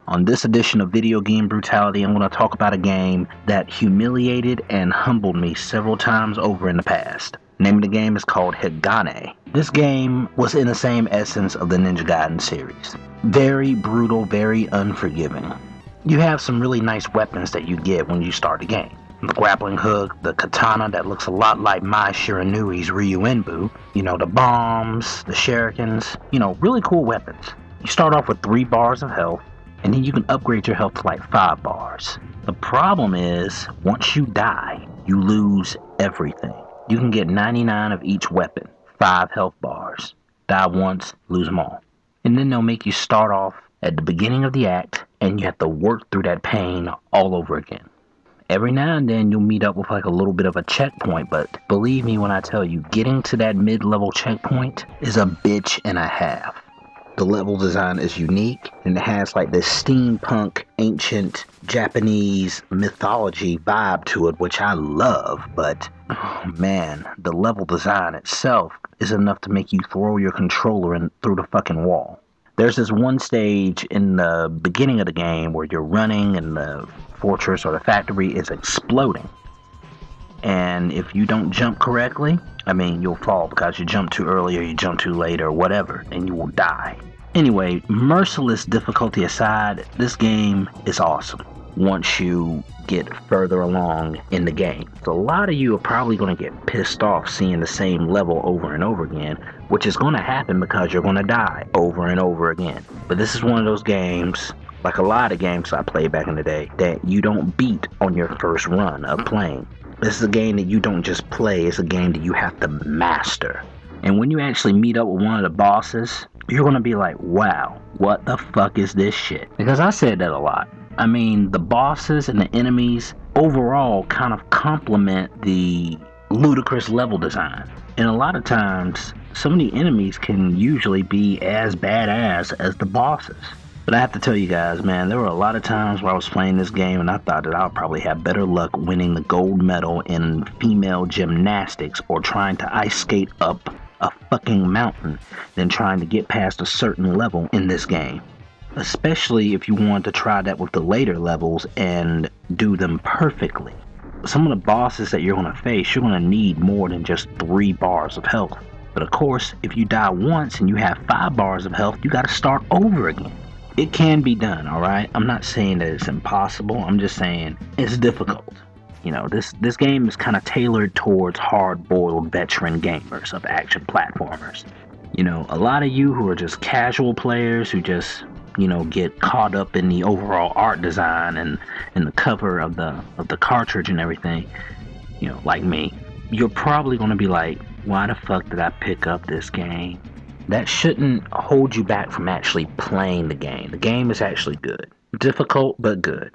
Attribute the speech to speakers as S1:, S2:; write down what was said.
S1: On this edition of Video Game Brutality, I'm going to talk about a game that humiliated and humbled me several times over in the past. The name of the game is called Hagane. This game was in the same essence of the Ninja Gaiden series. Very brutal, very unforgiving. You have some really nice weapons that you get when you start the game. The grappling hook, the katana that looks a lot like Mai Shiranui's Ryuenbu, the bombs, the shurikens, really cool weapons. You start off with 3 bars of health, and then you can upgrade your health to like 5 bars. The problem is, once you die, you lose everything. You can get 99 of each weapon, 5 health bars. Die once, lose them all. And then they'll make you start off at the beginning of the act, and you have to work through that pain all over again. Every now and then you'll meet up with like a little bit of a checkpoint, but believe me when I tell you, getting to that mid-level checkpoint is a bitch and a half. The level design is unique, and it has like this steampunk, ancient Japanese mythology vibe to it, which I love, but oh man, the level design itself is enough to make you throw your controller through the fucking wall. There's this one stage in the beginning of the game where you're running and the fortress or the factory is exploding. And if you don't jump correctly, you'll fall because you jumped too early or you jumped too late or whatever, and you will die. Anyway, merciless difficulty aside, this game is awesome once you get further along in the game. So a lot of you are probably going to get pissed off seeing the same level over and over again, which is going to happen because you're going to die over and over again. But this is one of those games, like a lot of games I played back in the day, that you don't beat on your first run of playing. This is a game that you don't just play, it's a game that you have to master. And when you actually meet up with one of the bosses, you're going to be like, wow, what the fuck is this shit? Because I said that a lot. The bosses and the enemies overall kind of complement the ludicrous level design. And a lot of times, some of the enemies can usually be as badass as the bosses. But I have to tell you guys, man, there were a lot of times where I was playing this game and I thought that I would probably have better luck winning the gold medal in female gymnastics or trying to ice skate up a fucking mountain than trying to get past a certain level in this game. Especially if you want to try that with the later levels and do them perfectly. Some of the bosses that you're going to face, you're going to need more than just 3 bars of health. But of course, if you die once and you have 5 bars of health, you got to start over again. It can be done, alright? I'm not saying that it's impossible, I'm just saying it's difficult. This game is kind of tailored towards hard-boiled veteran gamers of action platformers. A lot of you who are just casual players who just, get caught up in the overall art design and the cover of the cartridge and everything, like me, you're probably going to be like, why the fuck did I pick up this game? That shouldn't hold you back from actually playing the game. The game is actually good. Difficult, but good.